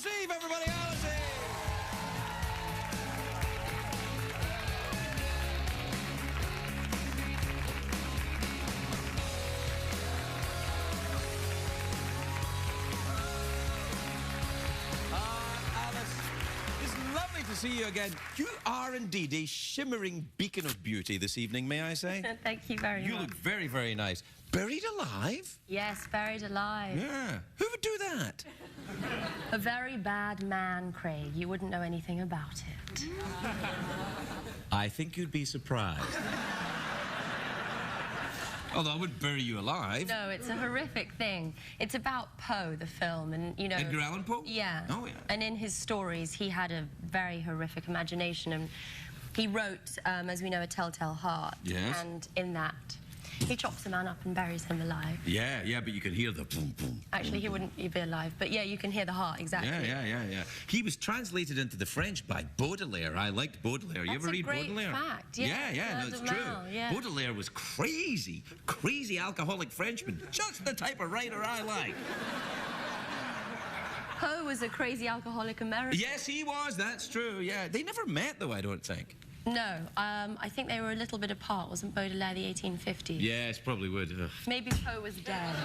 Alice Eve, everybody, Alice Eve! Lovely to see you again. You are indeed a shimmering beacon of beauty this evening, may I say? Thank you very much. You look very, very nice. Buried alive? Yes, buried alive. Yeah. Who would do that? A very bad man, Craig. You wouldn't know anything about it. I think you'd be surprised. Although I wouldn't bury you alive. No, it's a horrific thing. It's about Poe, the film, and, you know... Edgar Allan Poe? Yeah. Oh, yeah. And in his stories, he had a very horrific imagination, and he wrote, as we know, A Telltale Heart. Yes. And in that, he chops a man up and buries him alive. Yeah, but you can hear the boom, boom. Actually, he wouldn't be alive, but yeah, you can hear the heart, exactly. Yeah. He was translated into the French by Baudelaire. I liked Baudelaire. You ever read Baudelaire? That's a great fact. Yeah, no, it's true. Yeah. Baudelaire was crazy alcoholic Frenchman. Just the type of writer I like. Poe was a crazy alcoholic American. Yes, he was. That's true, yeah. They never met, though, I don't think. No, I think they were a little bit apart. Wasn't Baudelaire the 1850s? Yes, probably would. Ugh. Maybe Poe was dead.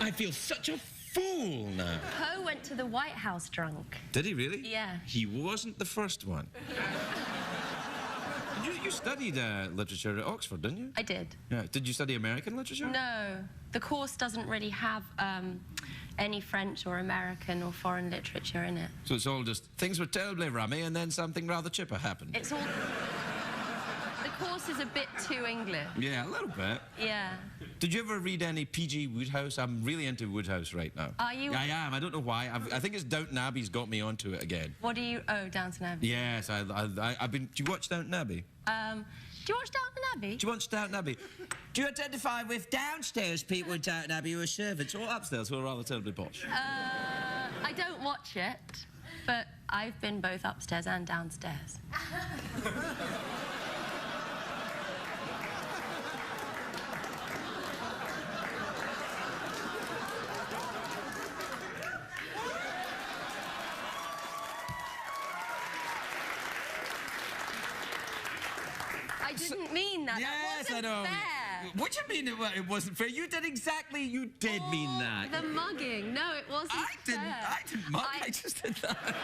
I feel such a fool now. Poe went to the White House drunk. Did he really? Yeah. He wasn't the first one. You studied literature at Oxford, didn't you? I did. Yeah. Did you study American literature? No. The course doesn't really have any French or American or foreign literature in it. So it's all just, things were terribly rummy and then something rather chipper happened. It's all... The course is a bit too English. Yeah, a little bit. Yeah. Did you ever read any P.G. Wodehouse? I'm really into Wodehouse right now. Are you? I am. I don't know why. I think it's Downton Abbey's got me onto it again. What do you... Oh, Downton Abbey. Yes, I've been... Do you watch Downton Abbey? Do you watch Downton Abbey? Do you watch Downton Abbey? Do you identify with downstairs people in Downton Abbey who are servants, or upstairs who are rather terribly posh? I don't watch it, but I've been both upstairs and downstairs. I didn't mean that. Yes, that wasn't I know. Fair. What do you mean it wasn't fair? You did exactly. You did mean that. The mugging. No, it wasn't I didn't mug. I just did that.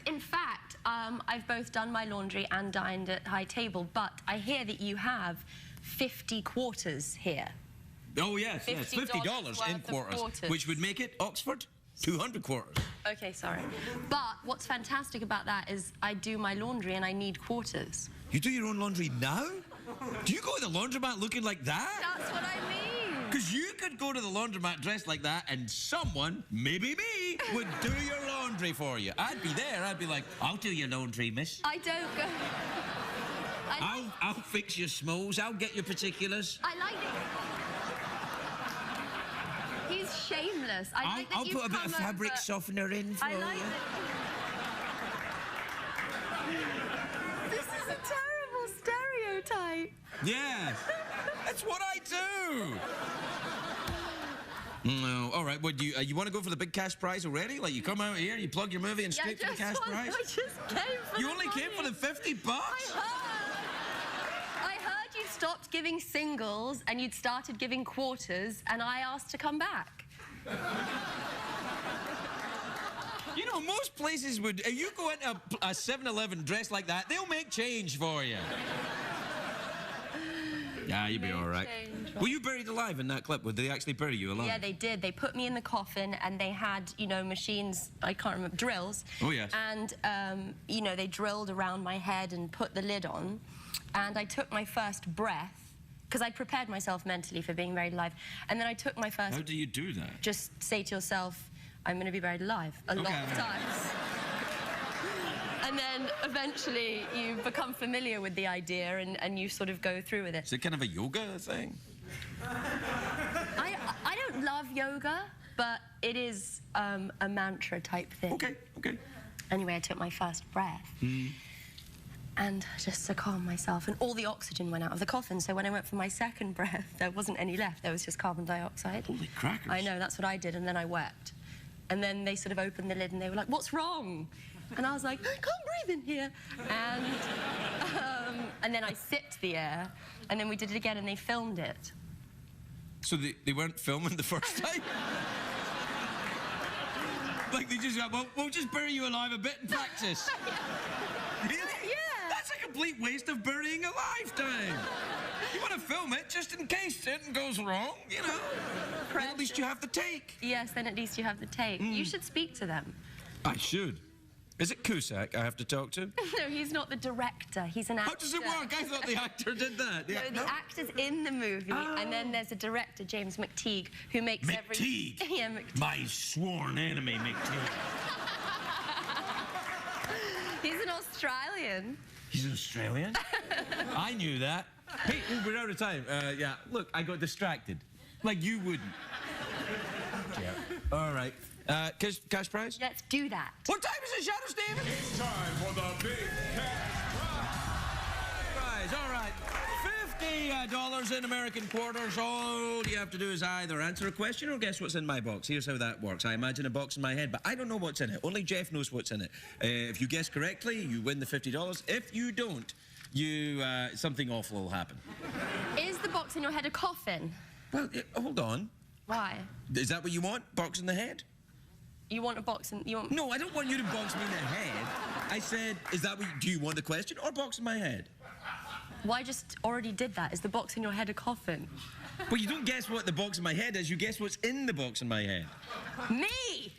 In fact, I've both done my laundry and dined at high table, but I hear that you have 50 quarters here. Oh, yes, $50 in quarters, which would make it, Oxford, 200 quarters. Okay, sorry. But what's fantastic about that is I do my laundry and I need quarters. You do your own laundry now? Do you go to the laundromat looking like that? That's what I mean. Because you could go to the laundromat dressed like that and someone, maybe me, would do your laundry for you. I'd be there. I'd be like, I'll do your laundry, miss. I don't go... I'll fix your smalls. I'll get your particulars. I like it. He's shameless. I'll put a bit of fabric softener in for you. This is a terrible stereotype. Yes. That's what I do. No, all right. What do you want to go for the big cash prize already? Like you come out here, you plug your movie, and straight for the cash prize. I just came for You only came for the $50? I heard you stopped giving singles and you'd started giving quarters, and I asked to come back. You know, most places would. If you go into a 7-Eleven dressed like that, they'll make change for you. Yeah, you'll be all right. Were you buried alive in that clip? Would they actually bury you alive? Yeah, they did. They put me in the coffin and they had, you know, machines, I can't remember, drills. Oh, yes. And, you know, they drilled around my head and put the lid on. And I took my first breath, because I prepared myself mentally for being buried alive. And then I took my first... How do you do that? Just say to yourself, I'm going to be buried alive a lot of times. And then eventually you become familiar with the idea and you sort of go through with it. Is it kind of a yoga thing? I don't love yoga, but it is a mantra type thing. Okay. Anyway, I took my first breath. And just to calm myself, and all the oxygen went out of the coffin, so when I went for my second breath, there wasn't any left, there was just carbon dioxide. Holy crackers. I know, that's what I did, and then I wept. And then they sort of opened the lid and they were like, what's wrong? And I was like, I can't breathe in here. And then I sipped the air, and then we did it again, and they filmed it. So they weren't filming the first time? Like they just got, well, we'll just bury you alive a bit in practice. Really? Yeah. That's a complete waste of burying a lifetime. You want to film it just in case something goes wrong, you know? Then at least you have the take. Yes, then at least you have the take. You should speak to them. I should. Is it Cusack I have to talk to? No, he's not the director. He's an actor. How does it work? I thought the actor did that. Yeah, no, the actor's in the movie, and then there's a director, James McTeague, who makes McTeague? Yeah, McTeague. My sworn enemy, McTeague. He's an Australian. He's an Australian? I knew that. Hey, we're out of time. Yeah, look, I got distracted. Like you wouldn't. Yeah. All right. Cash prize? Let's do that. What time is it, Shadow Steven? It's time for the big cash Prize, all right. $50 in American quarters. All you have to do is either answer a question or guess what's in my box. Here's how that works. I imagine a box in my head, but I don't know what's in it. Only Jeff knows what's in it. If you guess correctly, you win the $50. If you don't, something awful will happen. Is the box in your head a coffin? Well, hold on. Why? Is that what you want? Box in the head? You want a box in... You want... No, I don't want you to box me in the head. I said, do you want the question or box in my head? Well, I just already did that. Is the box in your head a coffin? Well, you don't guess what the box in my head is. You guess what's in the box in my head. Me!